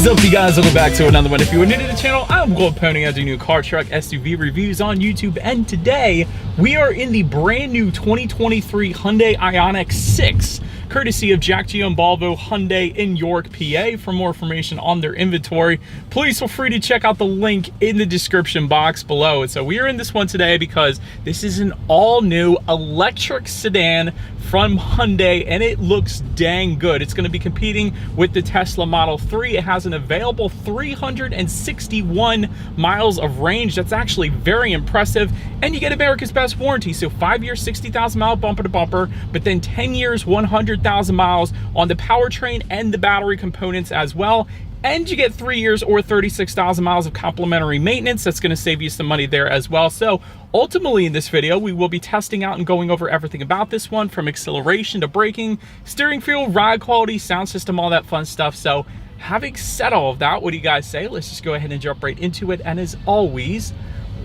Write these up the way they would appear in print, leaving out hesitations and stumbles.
is up, you guys? Welcome back to another one. If you are new to the channel, I'm Gold Pony. I do new car, truck, SUV reviews on YouTube, and today we are in the brand new 2023 Hyundai Ioniq 6, courtesy of Jack Gio and Volvo Hyundai in York, PA. For more information on their inventory, please feel free to check out the link in the description box below. And so we are in this one today because this is an all-new electric sedan from Hyundai, and it looks dang good. It's going to be competing with the Tesla Model 3. It has an available 361 miles of range. That's actually very impressive, and you get America's best warranty. So 5 years, 60,000 mile bumper to bumper, but then 10 years, 100,000 miles on the powertrain and the battery components as well. And you get 3 years or 36,000 miles of complimentary maintenance. That's going to save you some money there as well. So ultimately in this video, we will be testing out and going over everything about this one, from acceleration to braking, steering feel, ride quality, sound system, all that fun stuff. So having said all of that, what do you guys say? Let's just go ahead and jump right into it. And as always,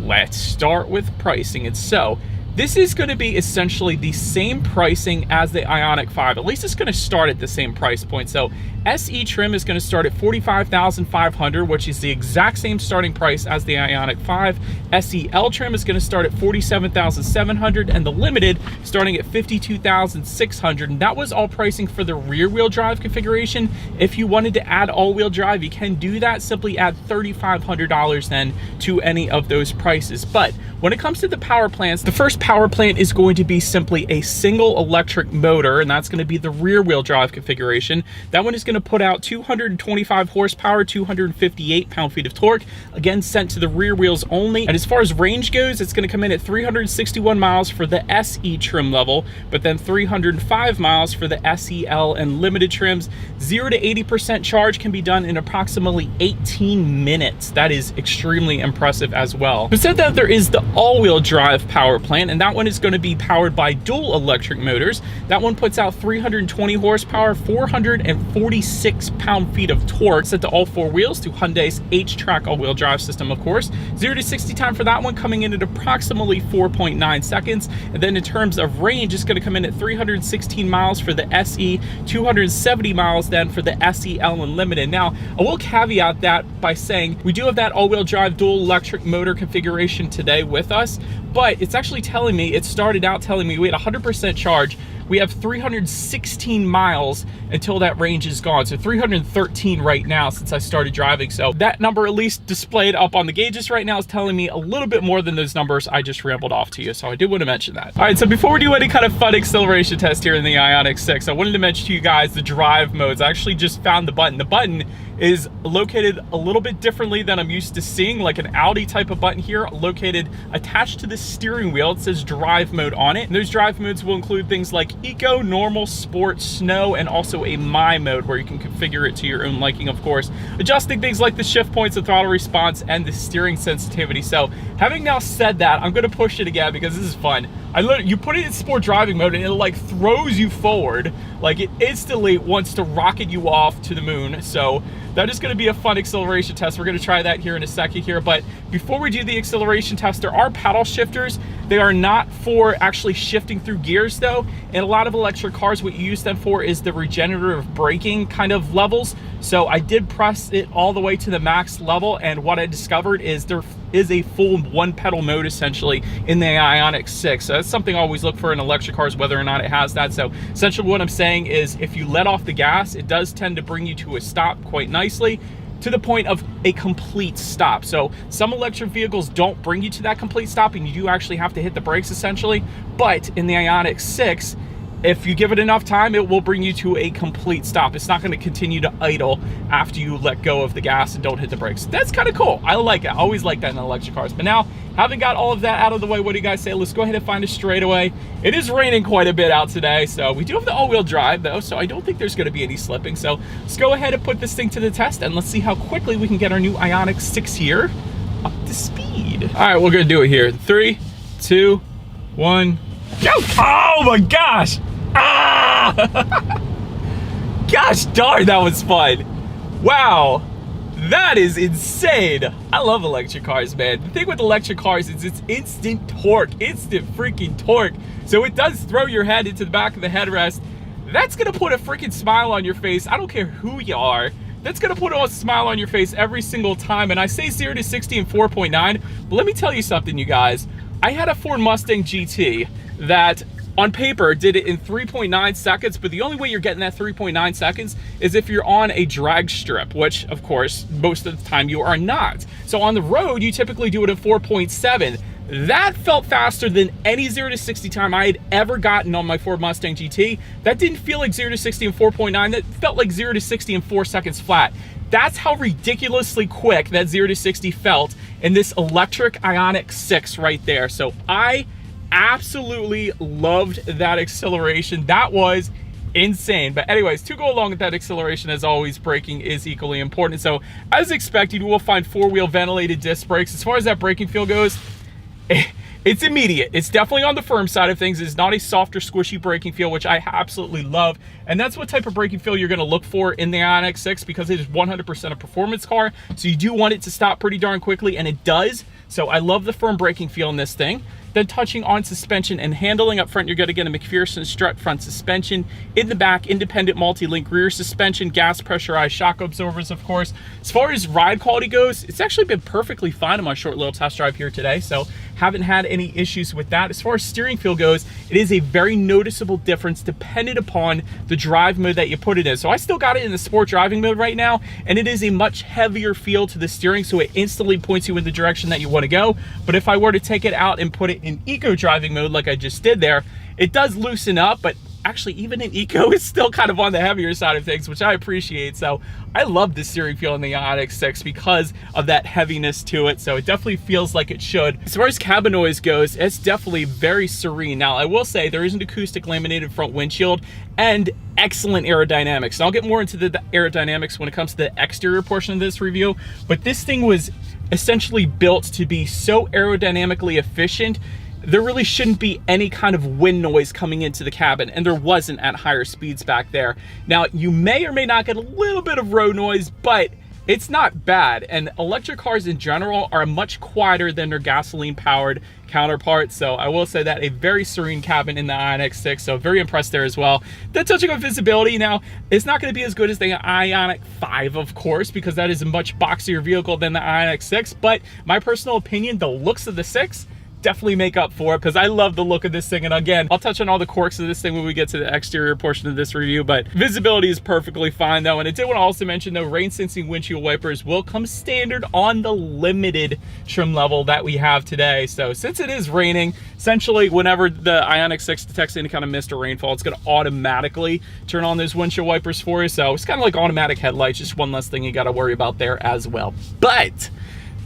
let's start with pricing. And so this is going to be essentially the same pricing as the Ioniq 5. At least it's going to start at the same price point. So SE trim is going to start at $45,500, which is the exact same starting price as the Ioniq 5. SEL trim is going to start at $47,700, and the Limited starting at $52,600. And that was all pricing for the rear-wheel drive configuration. If you wanted to add all-wheel drive, you can do that. Simply add $3,500 then to any of those prices. But when it comes to the power plants, the first power plant is going to be simply a single electric motor, and that's going to be the rear-wheel drive configuration. That one is going to put out 225 horsepower, 258 pound-feet of torque, again sent to the rear wheels only. And as far as range goes, it's going to come in at 361 miles for the SE trim level, but then 305 miles for the SEL and Limited trims. 0 to 80% charge can be done in approximately 18 minutes. That is extremely impressive as well. Instead, that there is the all-wheel drive power plant, and that one is going to be powered by dual electric motors. That one puts out 320 horsepower, 446 pound-feet of torque, set to all four wheels to Hyundai's H-Track all-wheel drive system, of course. 0 to 60 time for that one coming in at approximately 4.9 seconds. And then in terms of range, it's going to come in at 316 miles for the SE, 270 miles then for the SEL and Limited. Now, I will caveat that by saying we do have that all-wheel drive dual electric motor configuration today with us, but it's actually telling me, it started out telling me we had 100% charge. We have 316 miles until that range is gone. So 313 right now since I started driving. So that number, at least displayed up on the gauges right now, is telling me a little bit more than those numbers I just rambled off to you. So I did want to mention that. All right, so before we do any kind of fun acceleration test here in the Ioniq 6, I wanted to mention to you guys the drive modes. I actually just found the button. The button is located a little bit differently than I'm used to seeing, like an Audi type of button here, located attached to the steering wheel. It says drive mode on it. And those drive modes will include things like Eco, Normal, Sport, Snow, and also a My mode where you can configure it to your own liking, of course, adjusting things like the shift points, the throttle response, and the steering sensitivity. So having now said that, I'm going to push it again because this is fun. You put it in sport driving mode and it like throws you forward, like it instantly wants to rocket you off to the moon. So that is going to be a fun acceleration test. We're going to try that here in a second here. But before we do the acceleration test, there are paddle shifters. They are not for actually shifting through gears though. In a lot of electric cars, what you use them for is the regenerative braking kind of levels. So I did press it all the way to the max level, and what I discovered is there is a full one pedal mode essentially in the Ioniq 6. So that's something I always look for in electric cars, whether or not it has that. So essentially what I'm saying is if you let off the gas, it does tend to bring you to a stop quite nicely, to the point of a complete stop. So some electric vehicles don't bring you to that complete stop, and you do actually have to hit the brakes essentially. But in the Ioniq 6, if you give it enough time, it will bring you to a complete stop. It's not going to continue to idle after you let go of the gas and don't hit the brakes. That's kind of cool. I like it. I always like that in electric cars. But now, having got all of that out of the way, what do you guys say? Let's go ahead and find a straightaway. It is raining quite a bit out today, so we do have the all-wheel drive though, so I don't think there's going to be any slipping. So let's go ahead and put this thing to the test, and let's see how quickly we can get our new Ioniq 6 here up to speed. All right, we're going to do it here. 3, 2, 1, go! Oh my gosh! Ah! Gosh darn, that was fun. Wow. That is insane. I love electric cars, man. The thing with electric cars is it's instant torque, instant freaking torque. So it does throw your head into the back of the headrest. That's gonna put a freaking smile on your face. I don't care who you are. that's gonna put a smile on your face every single time. And I say 0 to 60 in 4.9, but let me tell you something, you guys. I had a Ford Mustang GT that on paper did it in 3.9 seconds, but the only way you're getting that 3.9 seconds is if you're on a drag strip, which of course, most of the time you are not. So on the road, you typically do it in 4.7. That felt faster than any 0 to 60 time I had ever gotten on my Ford Mustang GT. That didn't feel like 0 to 60 in 4.9, that felt like 0 to 60 in 4 seconds flat. That's how ridiculously quick that 0 to 60 felt in this electric Ioniq 6 right there. So I absolutely loved that acceleration. That was insane. But anyways, to go along with that acceleration, as always, braking is equally important. So as expected, you will find 4-wheel ventilated disc brakes. As far as that braking feel goes, it's immediate. It's definitely on the firm side of things. It's not a softer, squishy braking feel, which I absolutely love. And that's what type of braking feel you're gonna look for in the Ioniq 6, because it is 100% a performance car. So you do want it to stop pretty darn quickly, and it does. So I love the firm braking feel in this thing. Then touching on suspension and handling, up front, you're gonna get a McPherson strut front suspension. In the back, independent multi-link rear suspension, gas pressurized shock absorbers, of course. As far as ride quality goes, it's actually been perfectly fine on my short little test drive here today, so haven't had any issues with that. As far as steering feel goes, it is a very noticeable difference dependent upon the drive mode that you put it in. So I still got it in the sport driving mode right now, and it is a much heavier feel to the steering, so it instantly points you in the direction that you want to go. But if I were to take it out and put it in eco driving mode like I just did there, it does loosen up, but actually even in eco it's still kind of on the heavier side of things, which I appreciate. So I love the steering feel in the Ioniq 6 because of that heaviness to it. So it definitely feels like it should. As far as cabin noise goes, it's definitely very serene. Now I will say there is an acoustic laminated front windshield and excellent aerodynamics. And I'll get more into the aerodynamics when it comes to the exterior portion of this review, but this thing was essentially built to be so aerodynamically efficient. There really shouldn't be any kind of wind noise coming into the cabin, and there wasn't at higher speeds back there. Now, you may or may not get a little bit of road noise, but it's not bad. And electric cars in general are much quieter than their gasoline-powered counterparts. So I will say that a very serene cabin in the Ioniq 6, so very impressed there as well. Then touching on visibility, now, it's not going to be as good as the Ioniq 5, of course, because that is a much boxier vehicle than the Ioniq 6, but my personal opinion, the looks of the 6 definitely make up for it, because I love the look of this thing. And again, I'll touch on all the quirks of this thing when we get to the exterior portion of this review, but visibility is perfectly fine though. And I did want to also mention though, rain sensing windshield wipers will come standard on the limited trim level that we have today. So since it is raining, essentially whenever the Ioniq 6 detects any kind of mist or rainfall, it's going to automatically turn on those windshield wipers for you. So it's kind of like automatic headlights, just one less thing you got to worry about there as well. But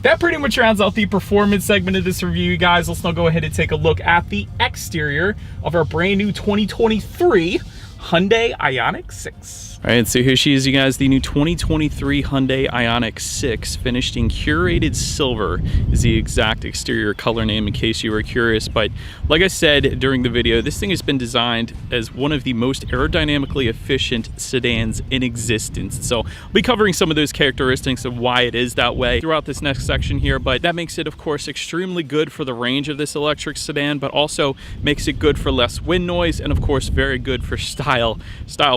that pretty much rounds out the performance segment of this review, you guys. Let's now go ahead and take a look at the exterior of our brand new 2023 Hyundai Ioniq 6. All right, so here she is, you guys. The new 2023 Hyundai Ioniq 6, finished in curated silver, is the exact exterior color name in case you were curious. But like I said during the video, this thing has been designed as one of the most aerodynamically efficient sedans in existence. So I'll be covering some of those characteristics of why it is that way throughout this next section here. But that makes it, of course, extremely good for the range of this electric sedan, but also makes it good for less wind noise, and of course very good for style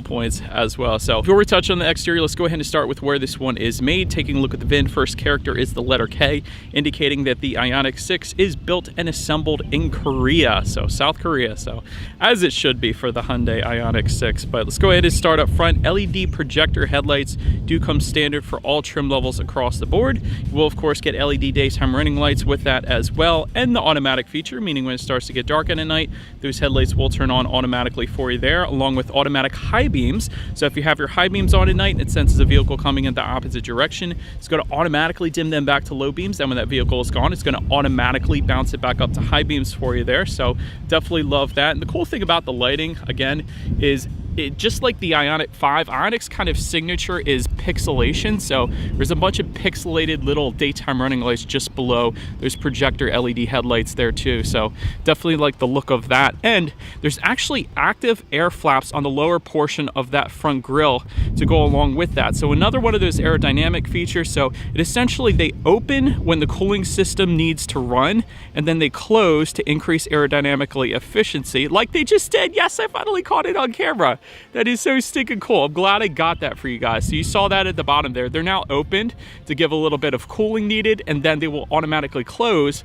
points as well. So before we touch on the exterior, let's go ahead and start with where this one is made. Taking a look at the VIN, first character is the letter K, indicating that the Ioniq 6 is built and assembled in Korea, so South Korea, so as it should be for the Hyundai Ioniq 6. But let's go ahead and start up front. LED projector headlights do come standard for all trim levels across the board. You will of course get LED daytime running lights with that as well, and the automatic feature, meaning when it starts to get dark at night, those headlights will turn on automatically for you there, along with automatic high beams. So if you have your high beams on at night and it senses a vehicle coming in the opposite direction, it's going to automatically dim them back to low beams. And when that vehicle is gone, it's going to automatically bounce it back up to high beams for you there. So definitely love that. And the cool thing about the lighting, again, is just like the Ioniq 5, Ioniq's kind of signature is pixelation. So there's a bunch of pixelated little daytime running lights just below those projector LED headlights there too. So definitely like the look of that. And there's actually active air flaps on the lower portion of that front grille to go along with that. So another one of those aerodynamic features. So it essentially, they open when the cooling system needs to run, and then they close to increase aerodynamically efficiency, like they just did. Yes, I finally caught it on camera. That is so stinking cool. I'm glad I got that for you guys. So you saw that at the bottom there. They're now opened to give a little bit of cooling needed, and then they will automatically close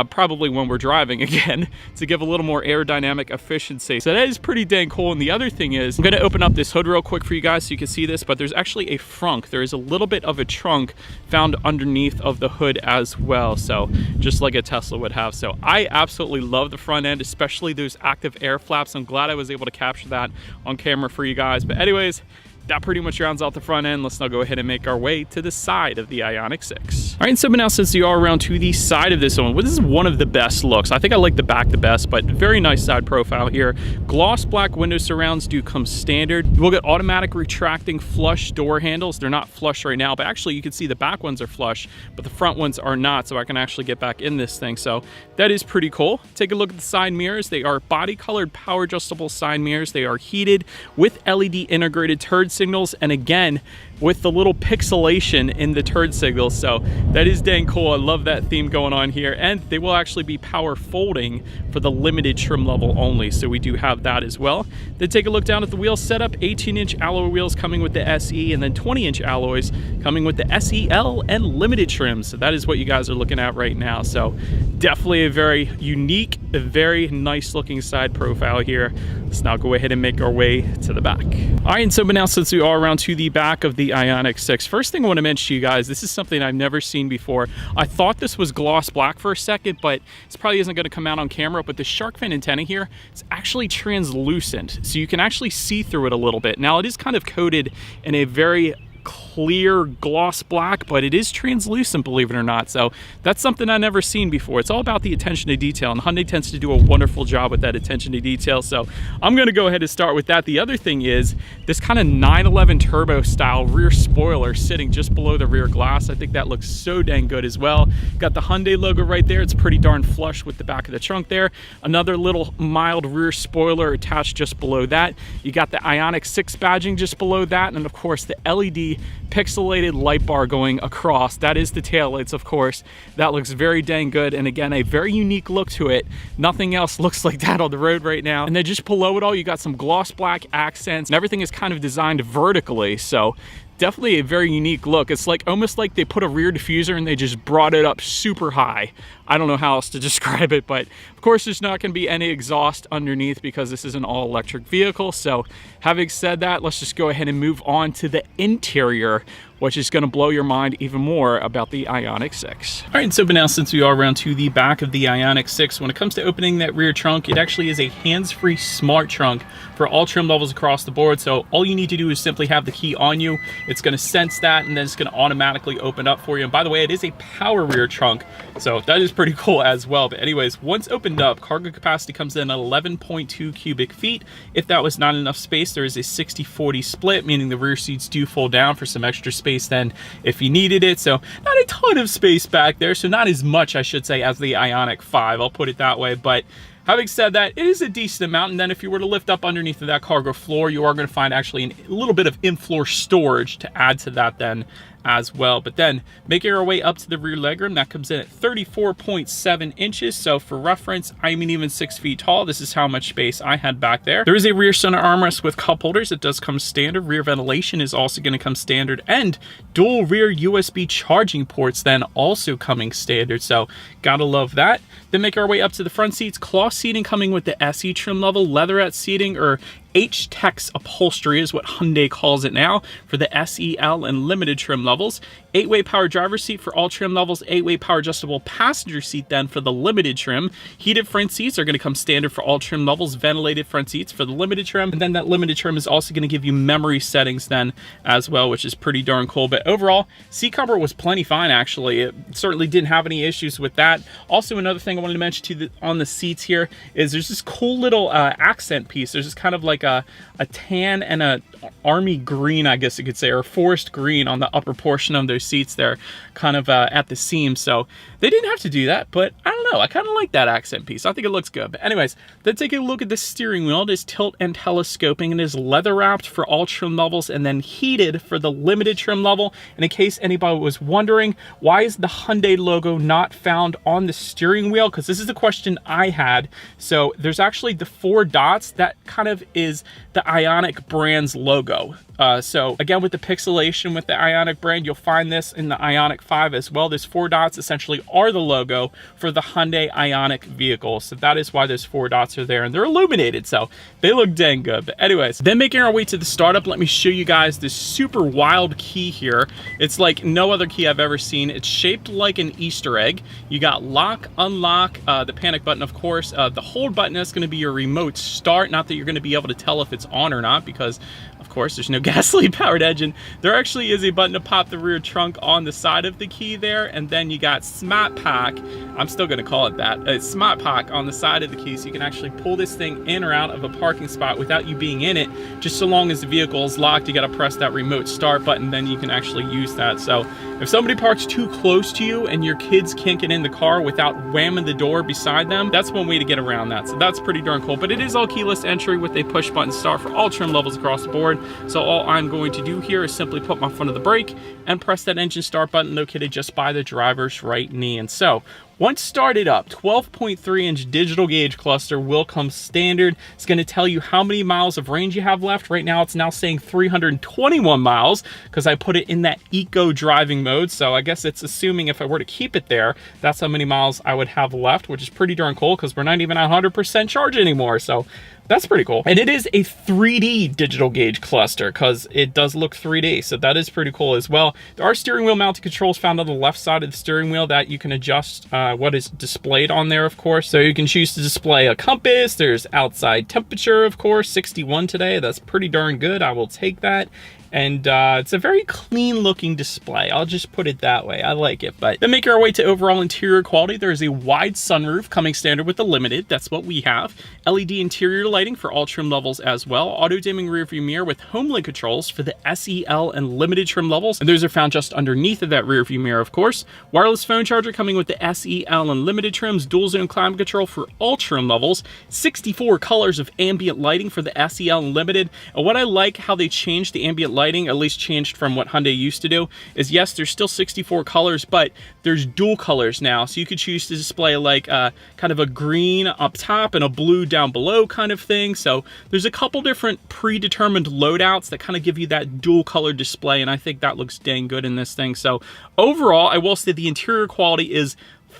probably when we're driving again to give a little more aerodynamic efficiency. So that is pretty dang cool. And the other thing is, I'm going to open up this hood real quick for you guys so you can see this, but there's actually a frunk. There is a little bit of a trunk found underneath of the hood as well, so just like a Tesla would have. So I absolutely love the front end, especially those active air flaps. I'm glad I was able to capture that on camera for you guys. But anyways, that pretty much rounds out the front end. Let's now go ahead and make our way to the side of the Ioniq 6. All right, so now since you are around to the side of this one, well, this is one of the best looks. I think I like the back the best, but very nice side profile here. Gloss black window surrounds do come standard. We'll get automatic retracting flush door handles. They're not flush right now, but actually you can see the back ones are flush, but the front ones are not, so I can actually get back in this thing. So that is pretty cool. Take a look at the side mirrors. They are body colored power adjustable side mirrors. They are heated with LED integrated turd signals, and again with the little pixelation in the turd signals. So that is dang cool. I love that theme going on here, and they will actually be power folding for the limited trim level only, so we do have that as well. Then take a look down at the wheel setup. 18-inch alloy wheels coming with the SE, and then 20-inch alloys coming with the SEL and limited trims. So that is what you guys are looking at right now. So definitely a very unique, a very nice looking side profile here. Let's now go ahead and make our way to the back. All right, and so but now since we are around to the back of the Ioniq 6, first thing I want to mention to you guys, this is something I've never seen before. I thought this was gloss black for a second, but this probably isn't going to come out on camera, but the shark fin antenna here, it's actually translucent, so you can actually see through it a little bit. Now it is kind of coated in a very clear gloss black, but it is translucent, believe it or not. So that's something I've never seen before. It's all about the attention to detail, and Hyundai tends to do a wonderful job with that attention to detail. So I'm going to go ahead and start with that. The other thing is this kind of 911 turbo style rear spoiler sitting just below the rear glass. I think that looks so dang good as well. Got the Hyundai logo right there. It's pretty darn flush with the back of the trunk there. Another little mild rear spoiler attached just below that. You got the Ioniq 6 badging just below that, and of course the LED pixelated light bar going across. That is the taillights, of course. That looks very dang good, and again, a very unique look to it. Nothing else looks like that on the road right now. And then just below it all, you got some gloss black accents, and everything is kind of designed vertically, so definitely a very unique look. It's like almost like they put a rear diffuser and they just brought it up super high. I don't know how else to describe it, but of course there's not going to be any exhaust underneath because this is an all-electric vehicle. So having said that, let's just go ahead and move on to the interior, which is going to blow your mind even more about the Ioniq 6. All right, so but now since we are around to the back of the Ioniq 6, when it comes to opening that rear trunk, it actually is a hands-free smart trunk for all trim levels across the board. So all you need to do is simply have the key on you. It's going to sense that, and then it's going to automatically open up for you. And by the way, it is a power rear trunk, so that is pretty cool as well. But anyways, once opened up, cargo capacity comes in at 11.2 cubic feet. If that was not enough space, there is a 60-40 split, meaning the rear seats do fold down for some extra space then if you needed it. So not a ton of space back there, so not as much, I should say, as the Ioniq 5, I'll put it that way. But having said that, it is a decent amount. And then if you were to lift up underneath of that cargo floor, you are going to find actually a little bit of in-floor storage to add to that then as well. But then making our way up to the rear legroom, that comes in at 34.7 inches. So for reference, I'm even 6 feet tall. This is how much space I had back there. There is a rear center armrest with cup holders. It does come standard. Rear ventilation is also going to come standard, and dual rear USB charging ports then also coming standard. So gotta love that. Then make our way up to the front seats. Cloth seating coming with the SE trim level. Leatherette seating, or H-Tex upholstery is what Hyundai calls it now, for the SEL and limited trim levels. 8-way power driver's seat for all trim levels. 8-way power adjustable passenger seat then for the limited trim. Heated front seats are going to come standard for all trim levels. Ventilated front seats for the limited trim. And then that limited trim is also going to give you memory settings then as well, which is pretty darn cool. But overall, seat comfort was plenty fine, actually. It certainly didn't have any issues with that. Also, another thing I wanted to mention to on the seats here is there's this cool little accent piece. There's this kind of like a tan and a army green, I guess you could say, or forest green on the upper portion of those seats there kind of at the seam. So they didn't have to do that, but I don't know. I kind of like that accent piece. I think it looks good. But anyways, let's take a look at the steering wheel. It is tilt and telescoping and is leather wrapped for all trim levels and then heated for the limited trim level. And in case anybody was wondering, why is the Hyundai logo not found on the steering wheel? Because this is the question I had. So there's actually the 4 dots. That kind of is the Ioniq brand's logo. So again, with the pixelation with the Ioniq brand, you'll find this in the Ioniq 5 as well. Those 4 dots essentially are the logo for the Hyundai Ioniq vehicle. So that is why those 4 dots are there, and they're illuminated, so they look dang good. But anyways, then making our way to the startup, let me show you guys this super wild key here. It's like no other key I've ever seen. It's shaped like an Easter egg. You got lock, unlock, the panic button, of course. The hold button is going to be your remote start. Not that you're going to be able to tell if it's on or not, because of course there's no gasoline powered engine. There actually is a button to pop the rear trunk on the side of the key there, and then you got smart pack. I'm still going to call it that. It's smart pack on the side of the key, so you can actually pull this thing in or out of a parking spot without you being in it. Just so long as the vehicle is locked, you got to press that remote start button, then you can actually use that. So if somebody parks too close to you and your kids can't get in the car without whamming the door beside them, that's one way to get around that. So that's pretty darn cool. But it is all keyless entry with a push button start for all trim levels across the board. So all I'm going to do here is simply put my foot on the brake and press that engine start button located just by the driver's right knee. And so once started up, 12.3-inch digital gauge cluster will come standard. It's going to tell you how many miles of range you have left. Right now, it's now saying 321 miles because I put it in that eco driving mode. So I guess it's assuming if I were to keep it there, that's how many miles I would have left, which is pretty darn cool because we're not even at 100% charge anymore. So that's pretty cool. And it is a 3D digital gauge cluster because it does look 3D. So that is pretty cool as well. There are steering wheel mounted controls found on the left side of the steering wheel that you can adjust what is displayed on there, of course. So you can choose to display a compass. There's outside temperature, of course, 61 today. That's pretty darn good. I will take that. And it's a very clean looking display. I'll just put it that way. I like it. But then making our way to overall interior quality, there is a wide sunroof coming standard with the Limited. That's what we have. LED interior lighting for all trim levels as well. Auto dimming rear view mirror with home link controls for the SEL and Limited trim levels. And those are found just underneath of that rear view mirror, of course. Wireless phone charger coming with the SEL and Limited trims. Dual zone climate control for all trim levels. 64 colors of ambient lighting for the SEL and Limited. And what I like how they changed the ambient lighting, at least changed from what Hyundai used to do, is yes, there's still 64 colors, but there's dual colors now. So you could choose to display like kind of a green up top and a blue down below kind of thing. So there's a couple different predetermined loadouts that kind of give you that dual color display, and I think that looks dang good in this thing. So overall, I will say the interior quality is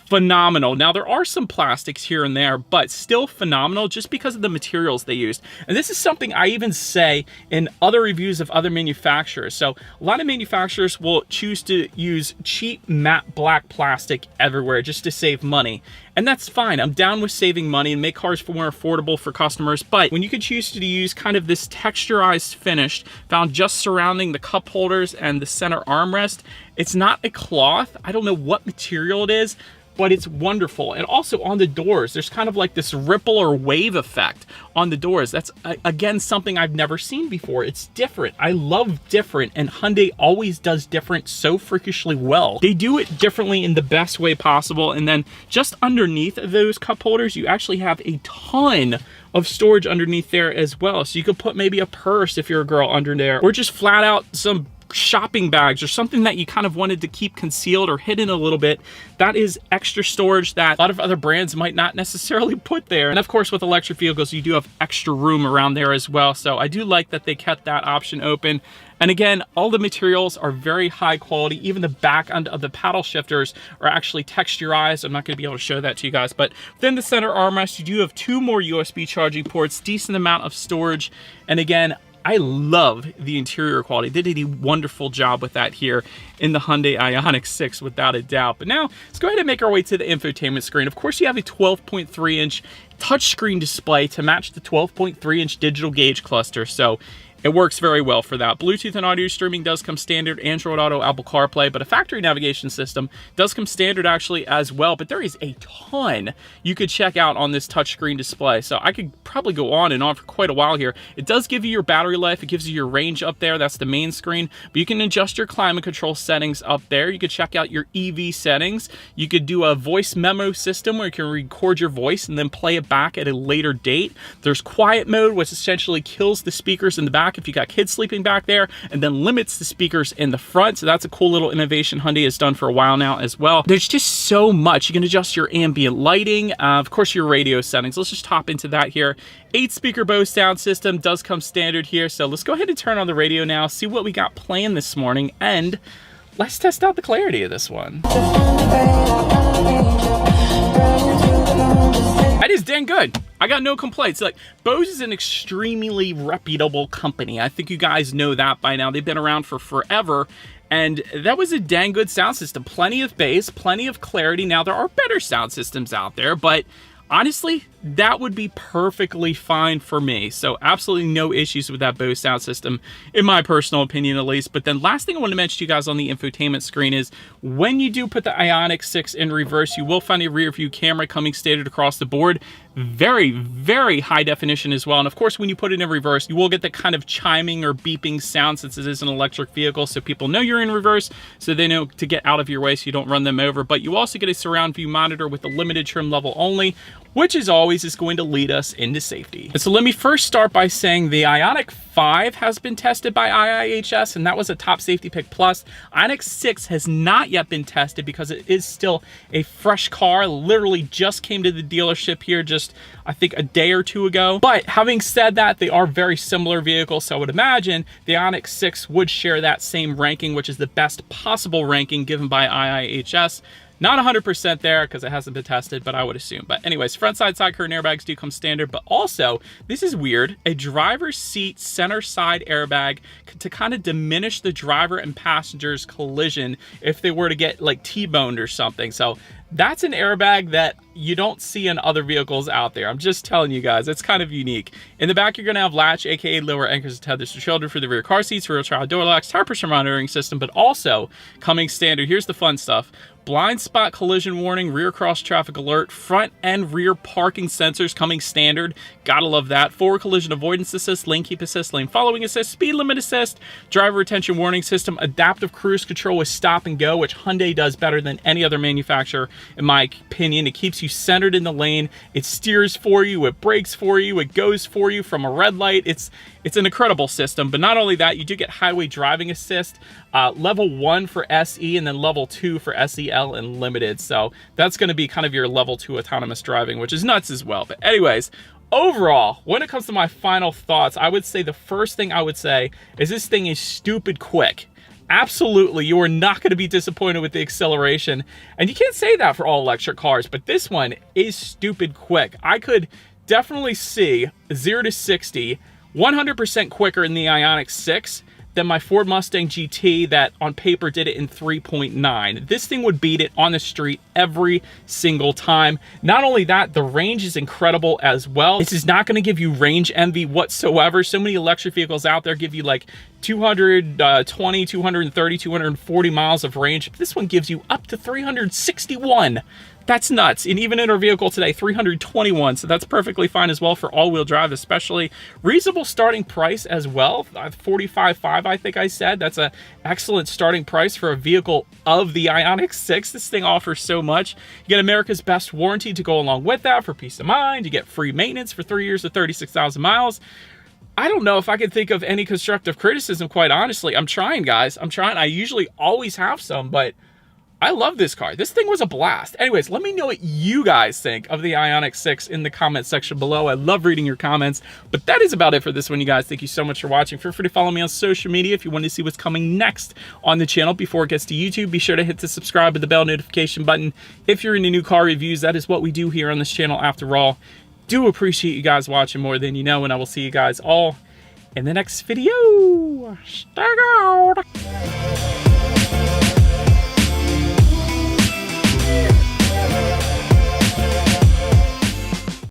phenomenal. Now, there are some plastics here and there, but still phenomenal just because of the materials they used. And this is something I even say in other reviews of other manufacturers. So a lot of manufacturers will choose to use cheap matte black plastic everywhere just to save money. And that's fine. I'm down with saving money and make cars more affordable for customers. But when you could choose to use kind of this texturized finish found just surrounding the cup holders and the center armrest, it's not a cloth. I don't know what material it is, but it's wonderful. And also on the doors, there's kind of like this ripple or wave effect on the doors. That's, again, something I've never seen before. It's different. I love different, and Hyundai always does different so freakishly well. They do it differently in the best way possible. And then just underneath those cup holders, you actually have a ton of storage underneath there as well. So you could put maybe a purse if you're a girl under there, or just flat out some shopping bags or something that you kind of wanted to keep concealed or hidden a little bit. That is extra storage that a lot of other brands might not necessarily put there. And of course, with electric vehicles, you do have extra room around there as well. So I do like that they kept that option open. And again, all the materials are very high quality. Even the back end of the paddle shifters are actually texturized. I'm not going to be able to show that to you guys, but within the center armrest, you do have 2 more USB charging ports, decent amount of storage. And again, I love the interior quality. They did a wonderful job with that here in the Hyundai Ioniq 6, without a doubt. But now, let's go ahead and make our way to the infotainment screen. Of course, you have a 12.3-inch touchscreen display to match the 12.3-inch digital gauge cluster. So it works very well for that. Bluetooth and audio streaming does come standard, Android Auto, Apple CarPlay, but a factory navigation system does come standard actually as well. But there is a ton you could check out on this touchscreen display. So I could probably go on and on for quite a while here. It does give you your battery life. It gives you your range up there. That's the main screen. But you can adjust your climate control settings up there. You could check out your EV settings. You could do a voice memo system where you can record your voice and then play it back at a later date. There's quiet mode, which essentially kills the speakers in the back if you got kids sleeping back there, and then limits the speakers in the front. So that's a cool little innovation Hyundai has done for a while now as well. There's just so much. You can adjust your ambient lighting, of course your radio settings. Let's just hop into that here. 8-speaker Bose sound system does come standard here. So let's go ahead and turn on the radio now, see what we got playing this morning, and let's test out the clarity of this one. That is dang good. I got no complaints. Like, Bose is an extremely reputable company. I think you guys know that by now. They've been around for forever. And that was a dang good sound system. Plenty of bass, plenty of clarity. Now, there are better sound systems out there, but honestly, that would be perfectly fine for me. So absolutely no issues with that Bose sound system, in my personal opinion at least. But then last thing I want to mention to you guys on the infotainment screen is when you do put the Ioniq 6 in reverse, you will find a rear view camera coming standard across the board. Very, very high definition as well. And of course, when you put it in reverse, you will get the kind of chiming or beeping sound since it is an electric vehicle. So people know you're in reverse, so they know to get out of your way so you don't run them over. But you also get a surround view monitor with a limited trim level only, which is always is going to lead us into safety. And so let me first start by saying the Ioniq 5 has been tested by IIHS, and that was a top safety pick plus. Ioniq 6 has not yet been tested because it is still a fresh car. Literally just came to the dealership here just, I think, a day or two ago. But having said that, they are very similar vehicles, so I would imagine the Ioniq 6 would share that same ranking, which is the best possible ranking given by IIHS. Not 100% there because it hasn't been tested, but I would assume. But anyways, front side curtain airbags do come standard, but also, this is weird, a driver's seat center side airbag to kind of diminish the driver and passenger's collision if they were to get like T-boned or something. So that's an airbag that you don't see in other vehicles out there. I'm just telling you guys, it's kind of unique. In the back, you're gonna have latch, aka lower anchors and tethers for children for the rear car seats, rear child door locks, tire pressure monitoring system, but also coming standard, here's the fun stuff. Blind spot collision warning, rear cross traffic alert, front and rear parking sensors coming standard. Gotta love that. Forward collision avoidance assist, lane keep assist, lane following assist, speed limit assist, driver attention warning system, adaptive cruise control with stop and go, which Hyundai does better than any other manufacturer, in my opinion. It keeps you centered in the lane. It steers for you. It brakes for you. It goes for you from a red light. It's an incredible system. But not only that, you do get highway driving assist, level 1 for SE, and then level 2 for SEL and Limited. So that's going to be kind of your level 2 autonomous driving, which is nuts as well. But anyways, overall, when it comes to my final thoughts, I would say the first thing I would say is this thing is stupid quick. Absolutely, you are not going to be disappointed with the acceleration. And you can't say that for all electric cars, but this one is stupid quick. I could definitely see 0 to 60 100% quicker in the Ioniq 6 than my Ford Mustang GT that on paper did it in 3.9. This thing would beat it on the street every single time. Not only that, the range is incredible as well. This is not going to give you range envy whatsoever. So many electric vehicles out there give you like 220, 230, 240 miles of range. This one gives you up to 361. That's nuts. And even in our vehicle today, 321. So that's perfectly fine as well for all-wheel drive, especially. Reasonable starting price as well. 45.5, I think I said. That's an excellent starting price for a vehicle of the Ioniq 6. This thing offers so much. You get America's best warranty to go along with that for peace of mind. You get free maintenance for 3 years or 36,000 miles. I don't know if I can think of any constructive criticism, quite honestly. I'm trying, guys. I'm trying. I usually always have some, but I love this car. This thing was a blast. Anyways, let me know what you guys think of the Ioniq 6 in the comment section below. I love reading your comments, but that is about it for this one, you guys. Thank you so much for watching. Feel free to follow me on social media if you want to see what's coming next on the channel before it gets to YouTube. Be sure to hit the subscribe and the bell notification button if you're into new car reviews. That is what we do here on this channel after all. Do appreciate you guys watching more than you know, and I will see you guys all in the next video. Stay out.